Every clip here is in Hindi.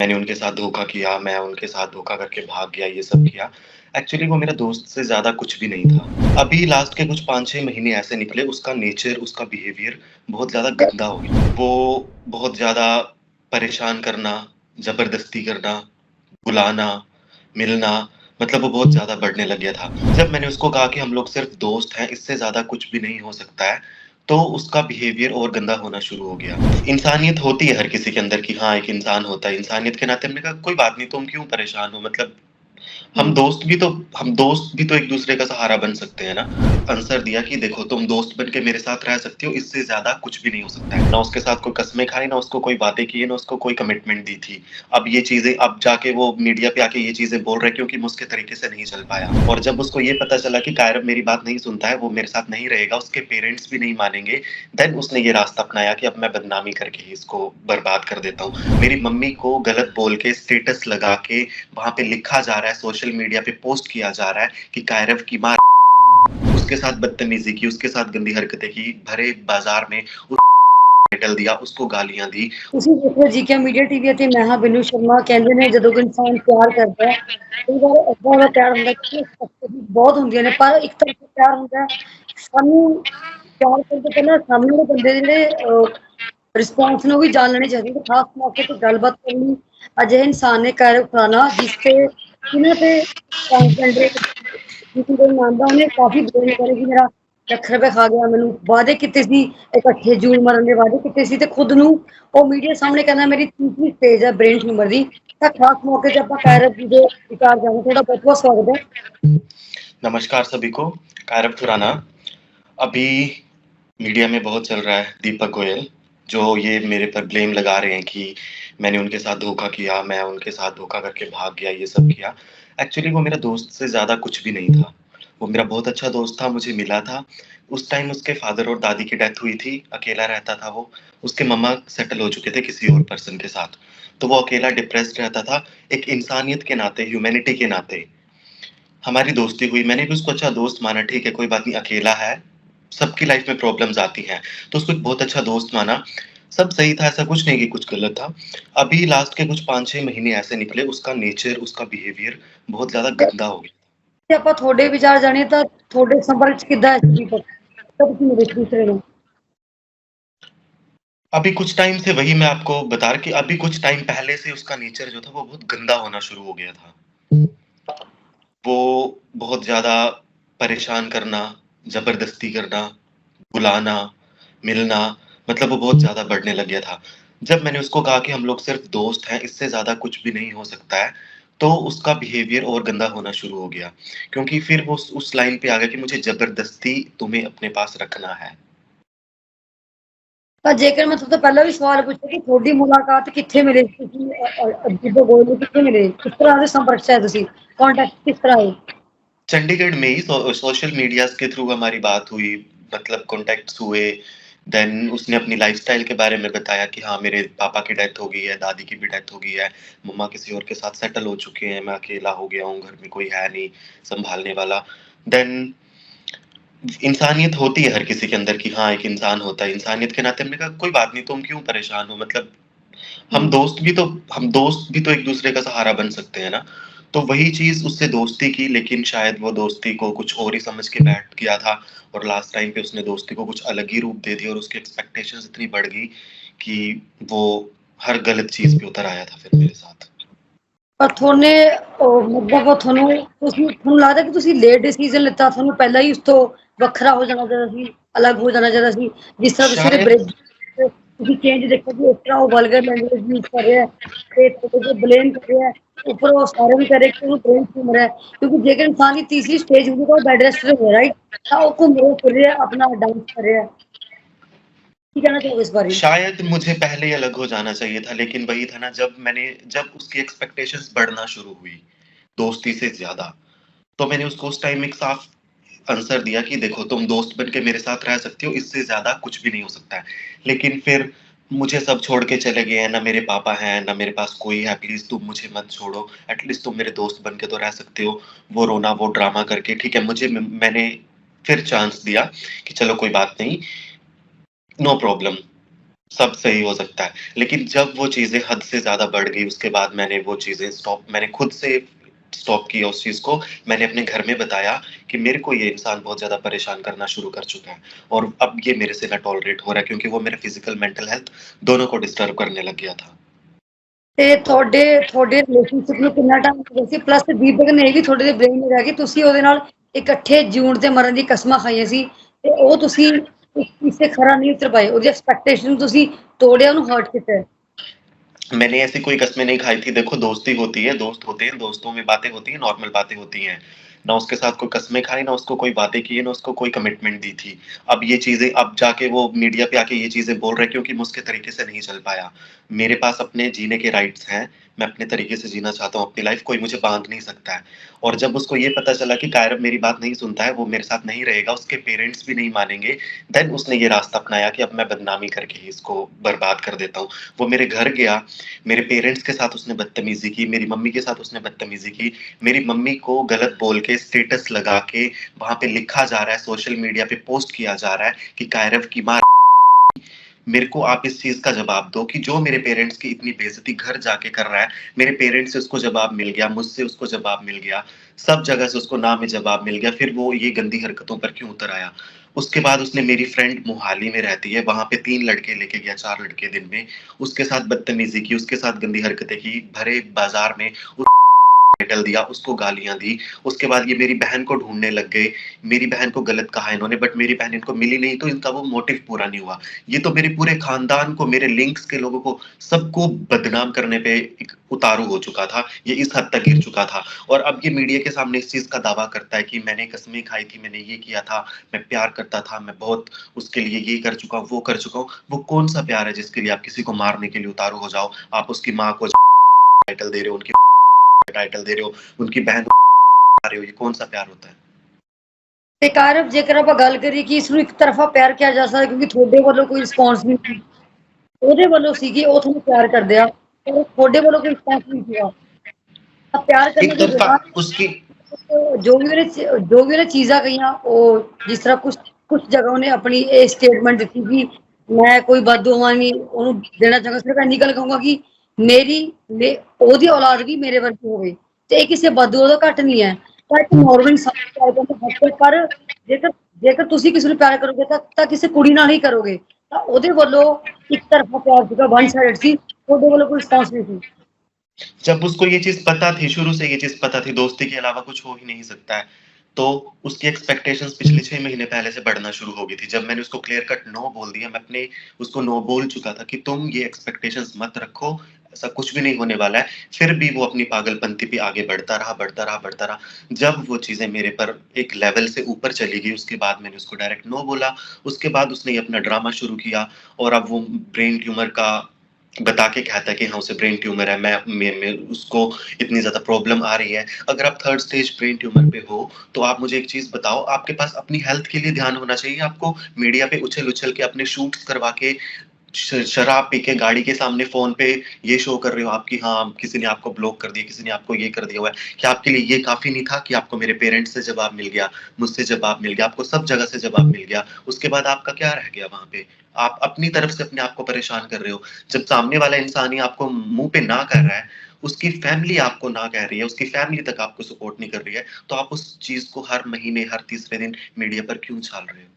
मैंने उनके साथ धोखा किया, मैं उनके साथ धोखा करके भाग गया, ये सब किया। एक्चुअली वो मेरा दोस्त से ज़्यादा कुछ भी नहीं था। अभी लास्ट के कुछ 5-6 महीने ऐसे निकले, उसका नेचर, उसका बिहेवियर बहुत ज़्यादा गंदा हो गया। वो बहुत ज़्यादा परेशान करना, ज़बरदस्ती करना, बुलाना, मिलना, मतलब वो बहुत ज़्यादा बढ़ने लग गया था। जब मैंने उसको कहा कि हम लोग सिर्फ़ दोस्त हैं, इससे ज़्यादा कुछ भी नहीं हो सकता है, तो उसका बिहेवियर और गंदा होना शुरू हो गया। इंसानियत होती है हर किसी के अंदर कि हाँ, एक इंसान होता है, इंसानियत के नाते हमने कहा कोई बात नहीं, तुम क्यों परेशान हो? मतलब हम दोस्त भी तो एक-दूसरे का सहारा बन सकते हैं ना। आंसर दिया कि देखो तुम दोस्त बन के मेरे साथ रह सकते हो, इससे ज़्यादा कुछ भी नहीं हो सकता है। ना उसके साथ कोई कस्में खाई, ना उसको कोई बातें की है, ना उसको कोई कमिटमेंट दी थी। अब ये चीज़ें अब जाके वो मीडिया पे आके ये चीज़ें बोल रहा है क्योंकि मैं उसके तरीके से नहीं चल पाया। और जब उसको ये पता चला कि कायरव मेरी बात नहीं सुनता है, वो मेरे साथ नहीं रहेगा, उसके पेरेंट्स भी नहीं मानेंगे, देन उसने ये रास्ता अपनाया कि अब मैं बदनामी करके ही इसको बर्बाद कर देता हूँ। मेरी मम्मी को गलत बोल के, स्टेटस लगा के, वहाँ पे लिखा जा रहा है, सोशल मीडिया पे पोस्ट किया जा रहा है कि कायरव की माँ, उसके साथ बदतमीज़ी की, उसके साथ गंदी हरकतें की, भरे बाज़ार में उस टाइटल दिया, उसको गालियाँ दी। ਤੁਸੀਂ ਦੇਖੋ ਜੀ ਕਿ ਮੀਡੀਆ ਟੀਵੀ ਅਤੇ ਮੈਂ ਹਾਂ ਬਿੰਨੂ ਸ਼ਰਮਾ ਕਹਿੰਦੇ ਨੇ ਜਦੋਂ ਕੋਈ ਇਨਸਾਨ ਪਿਆਰ ਕਰਦਾ ਹੈ ਕਈ ਵਾਰ ਏਦਾਂ ਦਾ ਪਿਆਰ ਹੁੰਦਾ ਕਿ ਬਹੁਤ ਹੁੰਦੀਆਂ ਨੇ ਪਰ ਇੱਕ ਤਰਫਾ ਪਿਆਰ ਹੁੰਦਾ ਹੈ ਸਾਨੂੰ ਪਿਆਰ ਕਰਨ ਤੋਂ ਪਹਿਲਾਂ ਸਾਹਮਣੇ ਵਾਲੇ ਬੰਦੇ ਦੇ ਜਿਹੜੇ ਰਿਸਪੌਂਸ ਨੇ ਉਹ ਵੀ ਜਾਣ ਲੈਣੇ ਚਾਹੀਦੇ ਨੇ ਖਾਸ ਮੌਕੇ ਤੇ ਗੱਲਬਾਤ ਕਰਨੀ ਅਜਿਹੇ ਇਨਸਾਨ ਨੇ ਕਾਇਰਵ ਖਾਨਾ ਜਿਸ ਤੇ ਜਿਨ੍ਹਾਂ ਤੇ ਟ੍ਰਾਂਸਜੈਂਡਰ ਕਿਸੇ ਕੋਈ ਮੰਨਦਾ ਉਹਨੇ ਕਾਫੀ ਬਲੇਮ ਕਰੇ ਕਿ ਮੇਰਾ ਲੱਖ ਰੁਪਏ ਖਾ ਗਿਆ ਮੈਨੂੰ ਵਾਅਦੇ ਕੀਤੇ ਸੀ ਇਕੱਠੇ ਜੂਨ ਮਰਨ ਦੇ ਵਾਅਦੇ ਕੀਤੇ ਸੀ ਤੇ ਖੁਦ ਨੂੰ ਉਹ ਮੀਡੀਆ ਸਾਹਮਣੇ ਕਹਿੰਦਾ ਮੇਰੀ ਤੀਸਰੀ ਸਟੇਜ ਹੈ ਬ੍ਰੇਨ ਟਿਊਮਰ ਦੀ ਤਾਂ ਖਾਸ ਮੌਕੇ ਤੇ ਆਪਾਂ ਕਾਇਰਵ ਜੀ ਦੇ ਵਿਚਾਰ ਜਾਣੋ ਤੁਹਾਡਾ ਬਹੁਤ ਬਹੁਤ ਸਵਾਗਤ ਹੈ नमस्कार सभी को, कायरव खुराना। अभी मीडिया में बहुत चल रहा है दीपक गोयल, जो ये मेरे पर ब्लेम लगा रहे हैं कि मैंने उनके साथ धोखा किया, मैं उनके साथ धोखा करके भाग गया, ये सब किया। एक्चुअली वो मेरा दोस्त से ज़्यादा कुछ भी नहीं था। वो मेरा बहुत अच्छा दोस्त था, मुझे मिला था। उस टाइम उसके फ़ादर और दादी की डेथ हुई थी, अकेला रहता था वो। उसके मम्मा सेटल हो चुके थे किसी और पर्सन के साथ। तो वो अकेला डिप्रेस्ड रहता था। एक इंसानियत के नाते, ह्यूमैनिटी के नाते हमारी दोस्ती हुई। मैंने भी उसको अच्छा दोस्त माना, ठीक है, कोई बात नहीं, अकेला है, सबकी लाइफ में प्रॉब्लम्स आती हैं, तो उसको एक बहुत अच्छा दोस्त माना। सब सही था, ऐसा कुछ नहीं कि कुछ गलत था। अभी लास्ट के कुछ 5-6 महीने ऐसे निकले, उसका नेचर, उसका बिहेवियर बहुत ज़्यादा गंदा हो गया। ਤੇ ਆਪਾਂ ਤੁਹਾਡੇ ਵਿਚਾਰ ਜਾਣੀਏ ਤਾਂ ਤੁਹਾਡੇ ਸੰਪਰਕ ਚ ਕਿੱਦਾਂ ਹੈ ਦੀਪਕ ਤਾਂ ਤੁਸੀਂ ਮਿਲੇ ਇੱਕ ਦੂਸਰੇ ਨੂੰ अभी कुछ टाइम से वही मैं आपको बता रहा कि अभी कुछ टाइम पहले से उसका नेचर जो था वो बहुत गंदा होना शुरू हो गया था। वो बहुत ज़्यादा परेशान करना, ज़बरदस्ती करना, बुलाना, मिलना, मतलब वो बहुत ज़्यादा बढ़ने लग गया था। जब मैंने उसको कहा कि हम लोग सिर्फ़ दोस्त हैं, इससे ज़्यादा कुछ भी नहीं हो सकता है, तो उसका बिहेवियर और गंदा होना शुरू हो गया। क्योंकि फिर वो उस लाइन पे आ गया कि मुझे ज़बरदस्ती तुम्हें अपने पास रखना है। ਤਾਂ ਜੇਕਰ ਮੈਂ ਤੁਹਾਡੇ ਤੋਂ ਪਹਿਲਾਂ ਵੀ ਸਵਾਲ ਪੁੱਛਿਆ ਕਿ ਤੁਹਾਡੀ ਮੁਲਾਕਾਤ ਕਿੱਥੇ ਮਿਲੀ ਤੁਸੀਂ ਅਜੀਬੋ ਗੋਲ ਨੂੰ ਕਿੱਥੇ ਮਿਲੇ ਕਿਸ ਤਰ੍ਹਾਂ ਦੇ ਸੰਪਰਕ 'ਚ ਆਏ ਤੁਸੀਂ कांटेक्ट किस तरह है चंडीगढ़ में ही सोशल मीडियाज़ के थ्रू हमारी बात हुई, मतलब कॉन्टैक्ट्स हुए। देन उसने अपनी लाइफ़स्टाइल के बारे में बताया कि हाँ, मेरे पापा की डेथ हो गई है, दादी की भी डेथ हो गई है, मम्मा किसी और के साथ सेटल हो चुके हैं, मैं अकेला हो गया हूँ, घर में कोई है नहीं सँभालने वाला। देन इंसानियत होती है हर किसी के अंदर कि हाँ, एक इंसान होता है, इंसानियत के नाते हमने कहा कोई बात नहीं, तुम क्यों परेशान हो? मतलब हम दोस्त भी तो हम दोस्त भी तो एक-दूसरे का सहारा बन सकते हैं ना। तो वही चीज़ उससे दोस्ती की, लेकिन शायद वो दोस्ती को कुछ और ही समझ के बैठ गया था और लास्ट टाइम पे उसने दोस्ती को कुछ अलग ही रूप दे दिया और उसकी एक्सपेक्टेशंस इतनी बढ़ गई कि वो हर गलत चीज़ पे उतर आया था फिर मेरे साथ। ਪਰ ਥੋਨੇ ਮਤਲਬ ਤੁਹਾਨੂੰ ਲੱਗਦਾ ਕਿ ਤੁਸੀਂ ਲੇਟ ਡਿਸੀਜ਼ਨ ਲਿੱਤਾ ਤੁਹਾਨੂੰ ਪਹਿਲਾਂ ਹੀ ਉਸ ਤੋਂ ਵੱਖਰਾ ਹੋ ਜਾਣਾ ਚਾਹੀਦਾ ਸੀ ਅਲੱਗ ਹੋ ਜਾਣਾ ਚਾਹੀਦਾ ਸੀ ਜਿਸ ਤਰ੍ਹਾਂ ਤੁਸੀਂ ਉਹਦੇ शायद ਬ੍ਰੇਕ ਤੁਸੀਂ ਚੇਂਜ ਦੇਖੋ ਕਿ ਇਸ ਤਰ੍ਹਾਂ ਉਹ ਵਲਗਰ ਲੈਂਗੁਏਜ ਯੂਜ਼ ਕਰ ਰਿਹਾ ਹੈ ਤੇ ਤੁਹਾਡੇ ਤੇ ਬਲੇਮ ਕਰ ਰਿਹਾ ਹੈ ਉੱਪਰ ਉਹ ਸਾਰੇ ਵੀ ਕਰੇ ਕਿ ਉਹਨੂੰ ਬ੍ਰੇਨ ਟਿਊਮਰ ਹੈ ਕਿਉਂਕਿ ਜੇਕਰ ਇਨਸਾਨ ਦੀ ਤੀਸਰੀ ਸਟੇਜ ਹੁੰਦੀ ਤਾਂ ਉਹ ਬੈਡ ਰੈਸਟ ਤੇ ਹੋਇਆ ਰਾਈਟ ਤਾਂ ਉਹ ਘੁੰਮ ਰਿਹਾ ਫਿਰ ਰਿਹਾ ਆਪਣਾ ਡਾਂਸ कर रहा है ਕੀ ਕਹਿਣਾ ਚਾਹੋਗੇ ਇਸ ਬਾਰੇ शायद मुझे पहले ही अलग हो जाना चाहिए था, लेकिन वही था ना, जब उसकी एक्सपेक्टेशंस बढ़ना शुरू हुई, दोस्ती से ज़्यादा, तो मैंने उसको उस टाइम एक साफ आंसर दिया कि देखो तुम दोस्त बन के मेरे साथ रह सकते हो, इससे ज़्यादा कुछ भी नहीं हो सकता है। लेकिन फिर मुझे सब छोड़ के चले गए हैं, ना मेरे पापा हैं, ना मेरे पास कोई है, प्लीज़ तुम मुझे मत छोड़ो, एटलीस्ट तुम मेरे दोस्त बन के तो रह सकते हो। वो रोना, वो ड्रामा करके ठीक है, मैंने फिर चांस दिया कि चलो कोई बात नहीं, नो प्रॉब्लम, सब सही हो सकता है। लेकिन जब वो चीज़ें हद से ज़्यादा बढ़ गई, उसके बाद मैंने खुद से स्टॉप किया उस चीज़ को। मैंने अपने घर में बताया कि मेरे को ये इंसान बहुत ज़्यादा परेशान करना शुरू कर चुका है और अब ये मेरे से ना टॉलरेट हो रहा है, क्योंकि वो मेरा फिज़िकल, मेंटल हेल्थ दोनों को डिस्टर्ब करने लग गया था। ਤੇ ਤੁਹਾਡੇ ਰਿਲੇਸ਼ਨਸ਼ਿਪ ਨੂੰ ਕਿੰਨਾ ਟਾਈਮ ਹੋ ਗਿਆ ਸੀ? ਪਲੱਸ ਦੀਪਕ ਨੇ ਇਹ ਵੀ ਤੁਹਾਡੇ ਦੇ ਬ੍ਰੇਨ में ਰਹਿ ਕੇ ਤੁਸੀਂ ਉਹਦੇ ਨਾਲ ਇਕੱਠੇ ਜਿਉਣ ਤੇ ਮਰਨ ਦੀ ਕਸਮਾਂ ਖਾਈਆਂ ਸੀ ਤੇ ਉਹ ਤੁਸੀਂ ਉਸ ਚੀਜ਼ ਤੇ ਖਰਾ ਨਹੀਂ ਉਤਰ ਪਾਏ, ਉਹਦੀ ਐਕਸਪੈਕਟੇਸ਼ਨ ਨੂੰ ਤੁਸੀਂ ਤੋੜਿਆ, ਉਹਨੂੰ ਹਰਟ ਕੀਤਾ ਹੈ। मैंने ऐसी कोई कस्में नहीं खाई थी। देखो, दोस्ती होती है, दोस्त होते हैं, दोस्तों में बातें होती हैं, नॉर्मल बातें होती हैं। ना उसके साथ कोई कस्में खाई, ना उसको कोई बातें की है, ना उसको कोई कमिटमेंट दी थी। अब ये चीज़ें अब जाके वो मीडिया पे आके ये चीज़ें बोल रहा है, क्योंकि मैं उसके तरीके से नहीं चल पाया। मेरे पास अपने जीने के राइट्स हैं, मैं अपने तरीके से जीना चाहता हूँ अपनी लाइफ़, कोई मुझे बाँध नहीं सकता है। और जब उसको ये पता चला कि कायरव मेरी बात नहीं सुनता है, वो मेरे साथ नहीं रहेगा, उसके पेरेंट्स भी नहीं मानेंगे, देन उसने ये रास्ता अपनाया कि अब मैं बदनामी करके ही इसको बर्बाद कर देता हूँ। वो मेरे घर गया, मेरे पेरेंट्स के साथ उसने बदतमीज़ी की, मेरी मम्मी के साथ उसने बदतमीज़ी की। मेरी मम्मी को गलत बोल के स्टेटस लगा के वहाँ पे लिखा जा रहा है, सोशल मीडिया पे पोस्ट किया जा रहा है कि कायरव की माँ। मेरे को आप इस चीज़ का जवाब दो कि जो मेरे पेरेंट्स की इतनी बेइज़्ज़ती घर जाके कर रहा है, मेरे पेरेंट्स से उसको जवाब मिल गया, मुझसे उसको जवाब मिल गया, सब जगह से उसको ना में जवाब मिल गया, फिर वो ये गंदी हरकतों पर क्यों उतर आया? उसके बाद उसने मेरी फ्रेंड मोहाली में रहती है, वहाँ पे 3 लड़के लेके गया, 4 लड़के दिन में, उसके साथ बदतमीज़ी की, उसके साथ गंदी हरकतें की, भरे बाज़ार में टाइटल दिया, उसको गालियाँ दी। उसके बाद ये मेरी बहन को ढूँढने लग गए। मेरी बहन को गलत कहा इन्होंने, बट मेरी बहन इनको मिली नहीं, तो इनका वो मोटिव पूरा नहीं हुआ। ये तो मेरे पूरे खानदान को, मेरे लिंक्स के लोगों को, सबको बदनाम करने पे एक उतारू हो चुका था। ये इस हद तक गिर चुका था और अब ये मीडिया के सामने इस चीज़ का दावा करता है कि मैंने कस्में खाई थी, मैंने ये किया था, मैं प्यार करता था, मैं बहुत उसके लिए ये कर चुका हूँ, वो कर चुका हूँ। वो कौन-सा प्यार है जिसके लिए आप किसी को मारने के लिए उतारू हो जाओ? आप उसकी माँ को टाइटल दे रहे हो, उनकी टाइटल दे रहे हो, उनकी बहन को रहे हो, ये कौन-सा प्यार होता है? ਤੇ ਕਾਰਵ, ਜੇਕਰ ਆਪਾਂ ਗੱਲ ਕਰੀਏ ਕਿ ਇਸ ਨੂੰ ਇੱਕ ਤਰਫਾ ਪਿਆਰ ਕਿਹਾ ਜਾ ਸਕਦਾ ਕਿਉਂਕਿ ਤੁਹਾਡੇ ਵੱਲੋਂ ਕੋਈ ਰਿਸਪੌਂਸ ਨਹੀਂ ਸੀ, ਉਹਦੇ ਵੱਲੋਂ ਸੀਗੀ, ਉਹ ਤੁਹਾਨੂੰ ਪਿਆਰ ਕਰਦੇ ਆ, ਪਰ ਤੁਹਾਡੇ ਵੱਲੋਂ ਕੋਈ ਰਿਸਪੌਂਸ नहीं ਸੀਗਾ। ਤਾਂ ਪਿਆਰ करने एक की तरफ़ा जगह उसकी ਜੋ ਵੀ ਉਹਨੇ ਚੀਜ਼ਾਂ ਕਹੀਆਂ, ਉਹ ਜਿਸ ਤਰ੍ਹਾਂ ਕੁਛ ਜਗ੍ਹਾ ਉਹਨੇ ਆਪਣੀ ਇਹ ਸਟੇਟਮੈਂਟ ਦਿੱਤੀ ਕਿ ਮੈਂ ਕੋਈ ਬਦਦੁਆ ਨਹੀਂ ਉਹਨੂੰ ਦੇਣਾ ਚਾਹਾਂਗਾ, ਸਿਰਫ ਇੰਨੀ ਗੱਲ ਕਹੂੰਗਾ ਕਿ ਉਹਦੀ ਔਲਾਦ ਵੀ ਮੇਰੇ ਵਰਗੀ ਹੋਵੇ ਤੇ ਇਹ ਕਿਸੇ ਬਦਦੁਆ ਦਾ ਘੱਟ ਨਹੀਂ ਹੈ। ਤਾਂ ਇੱਕ ਨੋਰਮਲ ਇਨਸਾਨ ਪਰ ਜੇਕਰ ਜੇਕਰ ਤੁਸੀਂ ਕਿਸੇ ਨੂੰ ਪਿਆਰ ਕਰੋਗੇ ਤਾਂ ਕਿਸੇ ਕੁੜੀ ਨਾਲ ਹੀ ਕਰੋਗੇ, ਤਾਂ ਉਹਦੇ ਵੱਲੋਂ ਇੱਕ ਤਰਫਾ ਪਿਆਰ ਸੀਗਾ, ਵਨ ਸਾਈਡਡ ਸੀ, ਤੁਹਾਡੇ ਵੱਲੋਂ ਕੋਈ ਰਿਸਪੌਂਸ ਨਹੀਂ ਸੀ। जब उसको ये चीज़ पता थी, शुरू से ये चीज़ पता थी, दोस्ती के अलावा कुछ हो ही नहीं सकता है, तो उसकी एक्सपेक्टेशंस पिछले 6 महीने पहले से बढ़ना शुरू हो गई थी। जब मैंने उसको क्लियर कट नो बोल दिया, मैं अपने उसको नो बोल चुका था कि तुम ये एक्सपेक्टेशंस मत रखो, ऐसा कुछ भी नहीं होने वाला है। फिर भी वो अपनी पागलपंती पे आगे बढ़ता रहा, बढ़ता रहा, बढ़ता रहा। जब वो चीज़ें मेरे पर एक लेवल से ऊपर चली गई, उसके बाद मैंने उसको डायरेक्ट नो बोला। उसके बाद उसने ये अपना ड्रामा शुरू किया और अब वो ब्रेन ट्यूमर का बता के कहता है कि हाँ, उसे ब्रेन ट्यूमर है, मैं उसको इतनी ज़्यादा प्रॉब्लम आ रही है। अगर आप 3rd स्टेज ब्रेन ट्यूमर पे हो, तो आप मुझे एक चीज़ बताओ, आपके पास अपनी हेल्थ के लिए ध्यान होना चाहिए, आपको मीडिया पे उछल-उछल के अपने शूट्स करवा के शराब पी के गाड़ी के सामने फ़ोन पे ये शो कर रहे हो आप कि हाँ, किसी ने आपको ब्लॉक कर दिया, किसी ने आपको ये कर दिया हुआ है। क्या आपके लिए ये काफ़ी नहीं था कि आपको मेरे पेरेंट्स से जवाब मिल गया, मुझसे जवाब मिल गया, आपको सब जगह से जवाब मिल गया, उसके बाद आपका क्या रह गया वहाँ पे? आप अपनी तरफ से अपने आप को परेशान कर रहे हो। जब सामने वाला इंसान ही आपको मुँह पे ना कह रहा है, उसकी फैमिली आपको ना कह रही है, उसकी फैमिली तक आपको सपोर्ट नहीं कर रही है, तो आप उस चीज़ को हर महीने, हर तीसरे दिन मीडिया पर क्यों छाल रहे हो?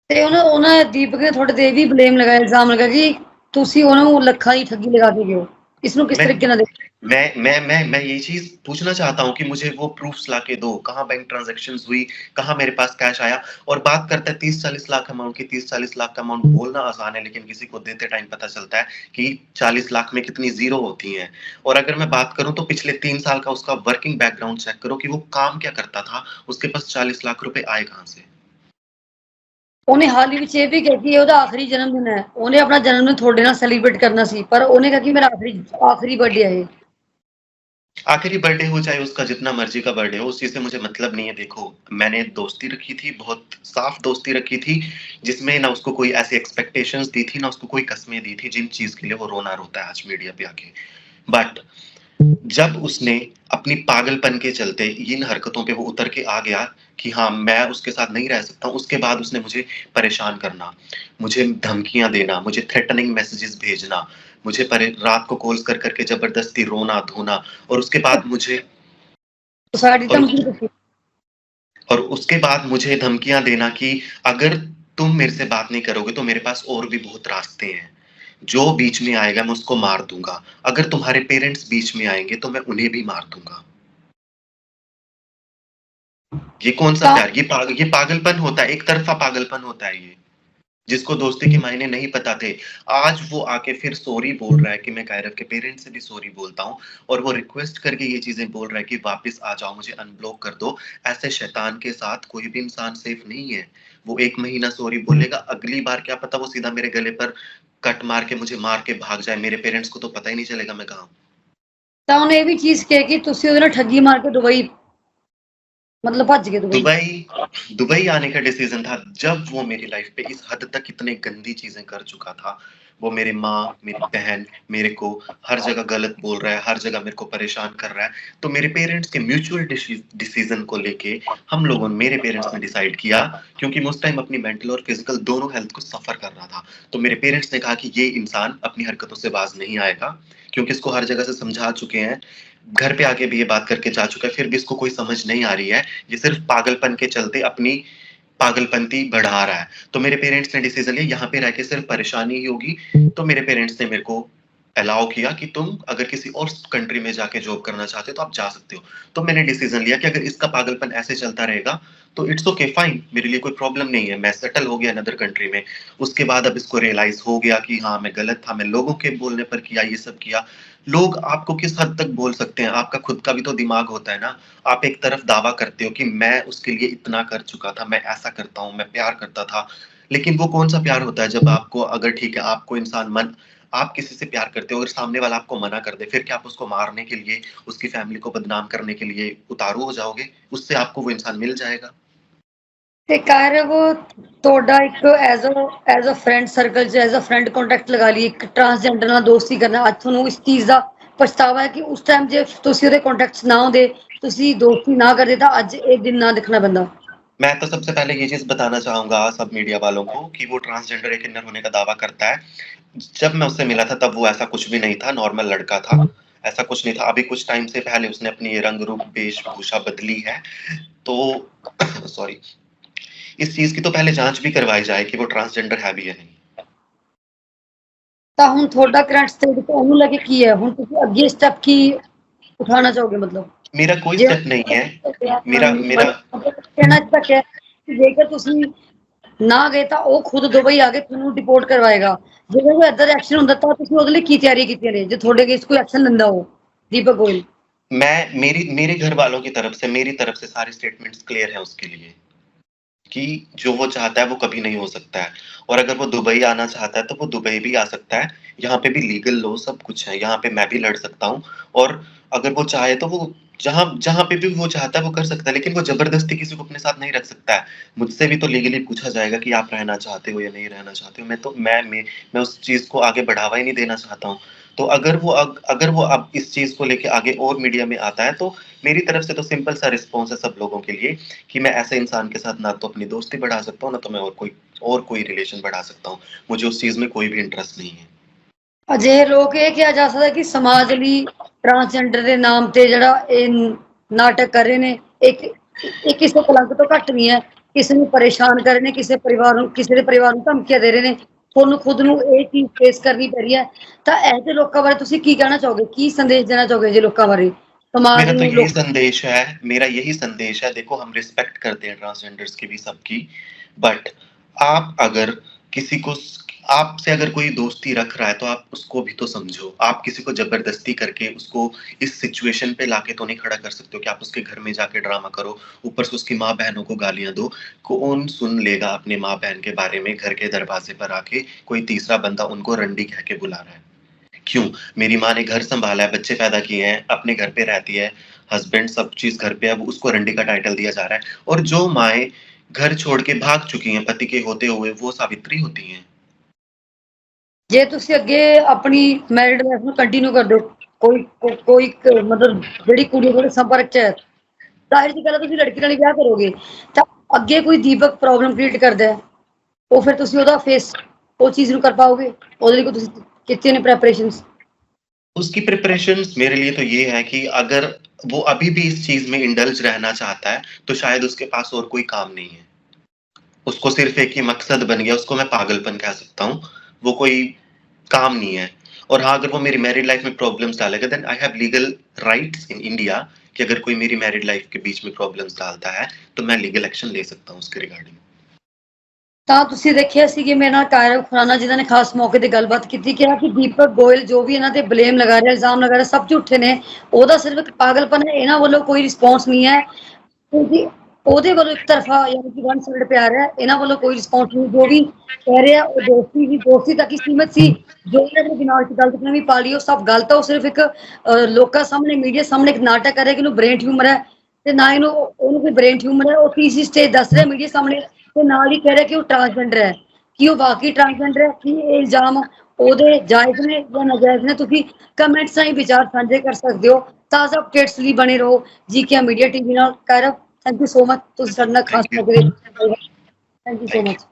ਤੇ ਉਹਨਾਂ ਦੀਪਕ ਨੇ ਤੁਹਾਡੇ ਤੇ ਇਹ ਵੀ ਬਲੇਮ ਲਗਾਇਆ, ਇਲਜ਼ਾਮ ਲਗਾਇਆ ਕਿ ਤੁਸੀਂ ਉਹਨੂੰ ਲੱਖਾਂ ਦੀ ਠੱਗੀ ਲਗਾ ਕੇ ਗਏ ਹੋ। ਇਸ ਨੂੰ ਕਿਸ मैं ਤਰੀਕੇ ਨਾਲ ਦੇਖਦੇ ਹੋ? मैं यही चीज़ पूछना चाहता हूँ कि मुझे वो प्रूफ्स लाके दो, कहाँ बैंक ट्रांज़ैक्शंस हुई, कहाँ मेरे पास कैश आया और बात करते हैं 30-40 लाख अमाउंट की, 30-40 लाख का अमाउंट बोलना आसान है, लेकिन किसी को देते टाइम पता चलता है कि 40 लाख में कितनी ज़ीरो होती हैं। और अगर मैं बात करूँ तो पिछले 3 साल का उसका वर्किंग बैकग्राउंड चेक करो कि वो काम क्या करता था, उसके पास 40 लाख रुपए आए कहाँ से? ਉਹਨੇ ਹਾਲ ਹੀ ਵਿੱਚ ਇਹ ਵੀ ਕਿਹਾ ਕਿ ਇਹ ਉਹਦਾ ਆਖਰੀ ਜਨਮ ਦਿਨ ਹੈ। ਉਹਨੇ ਆਪਣਾ ਜਨਮ ਦਿਨ ਤੁਹਾਡੇ ਨਾਲ ਸੈਲੀਬ੍ਰੇਟ ਕਰਨਾ ਸੀ, ਪਰ ਉਹਨੇ ਕਿਹਾ ਕਿ ਮੇਰਾ ਆਖਰੀ बर्थडे है ये। आखिरी बर्थडे हो चाहे उसका जितना मर्ज़ी का बर्थडे हो, उस चीज़ से मुझे मतलब नहीं है। देखो, मैंने दोस्ती रखी थी, बहुत साफ़ दोस्ती रखी थी, जिसमें ना उसको कोई ऐसी एक्सपेक्टेशंस दी थी, ना उसको कोई कस्में दी थी, जिन चीज़ के लिए वो रोना रोता है आज मीडिया पे आके। बट जब उसने अपनी पागलपन के चलते इन हरकतों पे वो उतर के आ गया कि हाँ, मैं उसके साथ नहीं रह सकता हूँ, उसके बाद उसने मुझे परेशान करना, मुझे धमकियाँ देना, मुझे थ्रेटनिंग मैसेजेस भेजना, मुझे रात को कॉल्स कर कर के ज़बरदस्ती रोना-धोना और उसके बाद मुझे सोसाइटी और धमकी देती है। और उसके बाद मुझे धमकियाँ देना कि अगर तुम मेरे से बात नहीं करोगे तो मेरे पास और भी बहुत रास्ते हैं। जो बीच में आएगा मैं उसको मार दूँगा। अगर तुम्हारे पेरेंट्स बीच में आएँगे तो मैं उन्हें भी मार दूँगा। ये कौन-सा ता प्यार? ये पागलपन होता है, एक तरफ़ा पागलपन होता है ये, जिसको दोस्ती के मायने नहीं पता थे। आज वो आके फिर सॉरी बोल रहा है कि मैं कायरव के पेरेंट्स से भी सॉरी बोलता हूँ और वो रिक्वेस्ट करके ये चीज़ें बोल रहा है कि वापस आ जाओ, मुझे अनब्लॉक कर दो। ऐसे शैतान के साथ कोई भी इंसान सेफ नहीं है। वो 1 महीना सॉरी बोलेगा, अगली बार क्या पता वो सीधा मेरे गले पर कट मार के मुझे मार के भाग जाए। मेरे पेरेंट्स को तो पता ही नहीं चलेगा मैं कहाँ हूँ। ਤਾਂ ਉਹਨੇ ਇਹ ਵੀ ਚੀਜ਼ ਕਿਹਾ ਕਿ ਤੁਸੀਂ ਉਹਦੇ ਨਾਲ ਠੱਗੀ ਮਾਰ ਕੇ ਦੁਬਈ मतलब भज गए दुबई। दुबई दुबई आने का डिसीज़न था जब वो मेरी लाइफ़ पे इस हद तक इतनी गंदी चीज़ें कर चुका था। वो मेरी माँ, मेरी बहन, मेरे को हर जगह गलत बोल रहा है, हर जगह मेरे को परेशान कर रहा है। तो मेरे पेरेंट्स के म्यूचुअल डिसीज़न को लेके हम लोगों ने मेरे पेरेंट्स ने डिसाइड किया क्योंकि मैं उस टाइम अपनी मेंटल और फिज़िकल दोनों हेल्थ को सफ़र कर रहा था। तो मेरे पेरेंट्स ने कहा कि ये इंसान अपनी हरकतों से बाज़ नहीं आएगा क्योंकि इसको हर जगह से समझा चुके हैं। घर पे आके भी ये बात करके जा चुका है, फिर भी इसको कोई समझ नहीं आ रही है। ये सिर्फ पागलपन के चलते अपनी पागलपंती बढ़ा रहा है। तो मेरे पेरेंट्स ने डिसीज़न लिया यहाँ पे रह के सिर्फ परेशानी ही होगी। तो मेरे पेरेंट्स ने मेरे को अलाउ किया कि तुम अगर किसी और कंट्री में जाके जॉब करना चाहते हो तो आप जा सकते हो। तो मैंने डिसीज़न लिया कि अगर इसका पागलपन ऐसे चलता रहेगा तो इट्स ओके फाइन, मेरे लिए कोई प्रॉब्लम नहीं है। मैं सेटल हो गया अनदर कंट्री में। उसके बाद अब इसको रियलाइज़ हो गया कि हाँ, मैं गलत था, मैं लोगों के बोलने पर किया, ये सब किया। लोग आपको किस हद तक बोल सकते हैं? आपका खुद का भी तो दिमाग होता है ना। आप एक तरफ दावा करते हो कि मैं उसके लिए इतना कर चुका था, मैं ऐसा करता हूँ, मैं प्यार करता था। लेकिन वो कौन-सा प्यार होता है जब आपको अगर ठीक है, आपको इंसान मन आप किसी से प्यार करते हो और सामने वाला आपको मना कर दे, फिर क्या आप उसको मारने के लिए, उसकी फैमिली को बदनाम करने के लिए उतारू हो जाओगे? उससे आपको वो इंसान मिल जाएगा। ਤੇ ਕਹਿ ਰਹੇ वो ਤੁਹਾਡਾ ਇੱਕ ਐਜ਼ ਅ ਫਰੈਂਡ ਸਰਕਲ 'ਚ ਐਜ਼ ਅ ਫਰੈਂਡ ਕੰਟੈਕਟ ਲਗਾ ਲਈਏ ਇੱਕ ਟਰਾਂਸਜੈਂਡਰ ਨਾਲ ਦੋਸਤੀ ਕਰਨਾ ਅੱਜ ਤੁਹਾਨੂੰ ਇਸ ਚੀਜ਼ ਦਾ ਪਛਤਾਵਾ ਹੈ ਕਿ ਉਸ ਟਾਈਮ ਜੇ ਤੁਸੀਂ ਉਹਦੇ ਕੰਟੈਕਟ 'ਚ ਨਾ ਹੁੰਦੇ ਤੁਸੀਂ ਦੋਸਤੀ ਨਾ ਕਰਦੇ ਤਾਂ ਅੱਜ ਇਹ ਦਿਨ ना दिखना ਬੰਦਾ। मैं तो सबसे पहले ये चीज़ बताना चाहूँगा सब मीडिया वालों को कि वो ट्रांसजेंडर एक किन्नर होने का दावा करता है। जब मैं उससे मिला था तब वो ऐसा कुछ भी नहीं था, नॉर्मल लड़का था। ऐसा कुछ नहीं था। अभी कुछ टाइम से पहले उसने अपनी रंग, रूप, वेशभूषा बदली है। तो सॉरी, इस चीज़ की तो पहले जाँच भी करवाई जाए कि वो ट्रांसजेंडर है भी या नहीं। ਤਾਂ ਹੁਣ ਤੁਹਾਡਾ ਕਰੰਟ ਸਟੇਟ ਤੇ ਉਹਨੂੰ ਲੈ ਕੇ ਕੀ ਹੈ ਹੁਣ ਤੁਸੀਂ ਅੱਗੇ ਸਟੈਪ ਕੀ ਉਠਾਉਣਾ ਚਾਹੋਗੇ ਮਤਲਬ मेरा कोई ਜੇ स्टेप नहीं है। मेरा मेरा ਕਹਿਣਾ ਤੱਕ ਹੈ ਕਿ ਜੇਕਰ ਤੁਸੀਂ ਨਾ ਗਏ ਤਾਂ ਉਹ ਖੁਦ ਦੁਬਈ ਆ ਕੇ ਤੁਹਾਨੂੰ ਡਿਪੋਰਟ ਕਰਵਾਏਗਾ ਜਦੋਂ ਕੋਈ ਇੱਦਾਂ ਦਾ ਐਕਸ਼ਨ ਹੁੰਦਾ ਤਾਂ ਤੁਸੀਂ ਉਹਦੇ ਲਈ ਕੀ ਤਿਆਰੀ ਕੀਤੀਆਂ ਨੇ ਜੇ ਤੁਹਾਡੇ ਅਗੇਂਸਟ ਕੋਈ ਐਕਸ਼ਨ ਲੈਂਦਾ ਹੋ दीपक गोयल। मैं मेरे घर वालों की तरफ से मेरी तरफ से सारे स्टेटमेंट्स क्लियर हैं उसके लिए कि जो वो चाहता है वो कभी नहीं हो सकता है और अगर वो दुबई आना चाहता है तो वो दुबई भी आ सकता है। यहाँ पे भी लीगल लॉ सब कुछ है, यहाँ पे मैं भी लड़ सकता हूँ और अगर वो चाहे तो वो जहाँ जहाँ पे भी वो चाहता है वो कर सकता है, लेकिन वो ज़बरदस्ती किसी को अपने साथ नहीं रख सकता है। मुझसे भी तो लीगली पूछा जाएगा कि आप रहना चाहते हो या नहीं रहना चाहते हो? मैं उस चीज़ को आगे बढ़ावा ही नहीं देना चाहता हूँ। तो अगर वो अब इस चीज़ को लेके आगे और मीडिया में आता है तो मेरी तरफ से तो सिंपल सा रिस्पॉन्स है सब लोगों के लिए कि मैं ऐसे इंसान के साथ ना तो अपनी दोस्ती बढ़ा सकता हूँ, ना तो मैं और कोई रिलेशन बढ़ा सकता हूँ। मुझे उस चीज़ में कोई भी इंटरेस्ट नहीं है। ਅਜਿਹੇ ਲੋਕ ਇਹ ਕਿਹਾ ਜਾ ਸਕਦਾ ਕਿ ਸਮਾਜ ਲਈ ਟਰਾਂਸਜੈਂਡਰ ਦੇ ਨਾਮ ਤੇ ਜਿਹੜਾ ਇਹ ਨਾਟਕ ਕਰ ਰਹੇ ਨੇ ਇਹ ਕਿਸੇ ਕਲੰਕ ਤੋਂ ਘੱਟ ਨਹੀਂ ਹੈ ਕਿਸੇ ਨੂੰ ਪਰੇਸ਼ਾਨ ਕਰ ਰਹੇ ਨੇ ਕਿਸੇ ਦੇ ਪਰਿਵਾਰ ਨੂੰ ਧਮਕੀਆਂ ਦੇ ਰਹੇ ਨੇ ਤੁਹਾਨੂੰ ਖੁਦ ਨੂੰ ਇਹ ਚੀਜ਼ ਫੇਸ ਕਰਨੀ ਪੈ ਰਹੀ ਹੈ ਤਾਂ ਇਹੋ ਜਿਹੇ ਲੋਕਾਂ ਬਾਰੇ ਤੁਸੀਂ ਕੀ ਕਹਿਣਾ ਚਾਹੋਗੇ ਕੀ ਸੰਦੇਸ਼ ਦੇਣਾ चाहोगे ਜੇ ਲੋਕਾਂ ਬਾਰੇ ਸਮਾਜ मेरा तो ਨੂੰ यही संदेश है मेरा यही संदेश है, देखो हम रिस्पेक्ट करते हैं ट्रांसजेंडर्स की भी सबकी, बट आप अगर किसी को आपसे अगर कोई दोस्ती रख रहा है तो आप उसको भी तो समझो। आप किसी को ज़बरदस्ती करके उसको इस सिचुएशन पे लाके तो नहीं खड़ा कर सकते हो कि आप उसके घर में जाके ड्रामा करो, ऊपर से उसकी माँ-बहनों को गालियाँ दो। कौन सुन लेगा अपने माँ-बहन के बारे में घर के दरवाज़े पर आके कोई तीसरा बंदा उनको रंडी कह के बुला रहा है। क्यों? मेरी माँ ने घर सँभाला है, बच्चे पैदा किए हैं, अपने घर पे रहती है, हस्बैंड सब चीज़ घर पे है, अब उसको रंडी का टाइटल दिया जा रहा है और जो माएँ घर छोड़ के भाग चुकी हैं पति के होते हुए, वो सावित्री होती हैं। ਜੇ ਤੁਸੀਂ ਅੱਗੇ ਆਪਣੀ ਮੈਰਿਡ ਲਾਈਫ ਨੂੰ ਕੰਟੀਨਿਊ ਕਰਦੇ ਹੋ ਕੋਈ ਮਤਲਬ ਜਿਹੜੀ ਕੁੜੀ ਤੁਹਾਡੇ ਸੰਪਰਕ 'ਚ ਹੈ, ਜ਼ਾਹਿਰ ਜੀ ਗੱਲ ਹੈ ਤੁਸੀਂ ਲੜਕੀ ਨਾਲ ਹੀ ਵਿਆਹ ਕਰੋਗੇ, ਤਾਂ ਅੱਗੇ ਕੋਈ ਦੀਪਕ ਪ੍ਰੋਬਲਮ ਕ੍ਰੀਏਟ ਕਰਦਾ ਹੈ, ਉਹ ਫਿਰ ਤੁਸੀਂ ਉਹਦਾ ਫੇਸ ਉਹ ਚੀਜ਼ ਨੂੰ ਕਰ ਪਾਓਗੇ? ਉਹਦੇ ਲਈ ਕੋਈ ਤੁਸੀਂ ਕੀਤੀਆਂ ਨੇ ਪ੍ਰੈਪਰੇਸ਼ਨਸ? उसकी प्रिपरेशंस मेरे लिए तो ये है कि अगर वो अभी भी इस चीज़ में इंडल्ज रहना चाहता है, तो शायद उसके पास और कोई काम नहीं है। उसको सिर्फ़ एक ही मकसद बन गया, उसको मैं पागलपन कह सकता हूँ, वो कोई काम नहीं है। और हाँ, अगर वो मेरी मैरिड लाइफ़ में प्रॉब्लम्स डालेगा, then I have legal rights in India कि अगर कोई मेरी मैरिड लाइफ़ के बीच में प्रॉब्लम्स डालता है, तो मैं लीगल एक्शन ले सकता हूँ उसके रिगार्डिंग। ਤਾਂ ਤੁਸੀਂ ਦੇਖਿਆ ਸੀ ਕਿ ਮੇਰੇ ਨਾਲ ਕਾਇਰਵ ਖੁਰਾਨਾ ਜਿਨ੍ਹਾਂ ਨੇ ਖਾਸ ਮੌਕੇ ਤੇ ਗੱਲਬਾਤ ਕੀਤੀ, ਕਿਹਾ ਕਿ ਦੀਪਕ ਗੋਇਲ ਜੋ ਵੀ ਇਹਨਾਂ ਤੇ ਬਲੇਮ ਲਗਾ ਰਿਹਾ, ਇਲਜ਼ਾਮ ਲਗਾ ਰਿਹਾ, ਸਭ ਝੂਠੇ ਨੇ। ਉਹਦਾ ਸਿਰਫ ਇੱਕ ਪਾਗਲਪਨ ਹੈ, ਇਹਨਾਂ ਵੱਲੋਂ ਕੋਈ ਰਿਸਪੌਂਸ ਨਹੀਂ ਹੈ, ਕਿਉਂਕਿ ਉਹਦੇ ਵੱਲੋਂ ਇੱਕ ਤਰਫਾ ਯਾਨੀ ਕਿ ਵਨ ਸਾਈਡ ਪਿਆਰ ਹੈ, ਇਹਨਾਂ ਵੱਲੋਂ ਕੋਈ ਰਿਸਪੌਂਸ ਨਹੀਂ। ਜੋ ਵੀ ਕਹਿ ਰਿਹਾ ਉਹ ਦੋਸਤੀ ਸੀ, ਦੋਸਤੀ ਤੱਕ ਹੀ ਸੀਮਿਤ ਸੀ। ਜੋ ਵੀ ਆਪਣੇ ਦਿਮਾਗ 'ਚ ਗਲਤ ਫਹਿਮੀ ਪਾ ਲਈ ਉਹ ਸਭ ਗਲਤ ਹੈ। ਉਹ ਸਿਰਫ ਇੱਕ ਲੋਕਾਂ ਸਾਹਮਣੇ, ਮੀਡੀਆ ਸਾਹਮਣੇ ਇੱਕ ਨਾਟਕ ਕਰ ਰਿਹਾ ਕਿ ਇਹਨੂੰ ਬ੍ਰੇਨ ਟਿਊਮਰ ਹੈ, ਤੇ ਨਾ ਉਹਨੂੰ ਕੋਈ ਬ੍ਰੇਨ ਟਿਊਮਰ ਹੈ। ਉਹ ਤੀਸਰੀ ਸਟੇਜ ਦੱਸ ਰਿਹਾ ਮੀਡੀਆ ਸਾਹਮਣੇ, ਤੇ ਨਾਲ ਹੀ ਕਹਿ ਰਿਹਾ ਕਿ ਉਹ ਟਰਾਂਸਜੈਂਡਰ ਹੈ। ਕਿ ਉਹ ਵਾਕਈ ਟਰਾਂਸਜੈਂਡਰ ਹੈ? ਕੀ ਇਹ ਇਲਜ਼ਾਮ ਉਹਦੇ ਜਾਇਜ਼ ਨੇ ਜਾਂ ਨਾਜਾਇਜ਼ ਨੇ? ਤੁਸੀਂ ਕਮੈਂਟਸ ਰਾਹੀਂ ਵਿਚਾਰ ਸਾਂਝੇ ਕਰ ਸਕਦੇ ਹੋ। ਤਾਜ਼ਾ ਅਪਡੇਟਸ ਲਈ ਬਣੇ ਰਹੋ ਜੀ ਕੇ ਮੀਡੀਆ ਟੀਵੀ ਨਾਲ। ਕਾਇਰਵ, ਥੈਂਕ ਯੂ ਸੋ ਮਚ, ਤੁਸੀਂ ਸਾਡੇ ਨਾਲ ਖਾਸ थैंक यू। ਮੌਕੇ ਤੇ। Thank you so thank you. Much.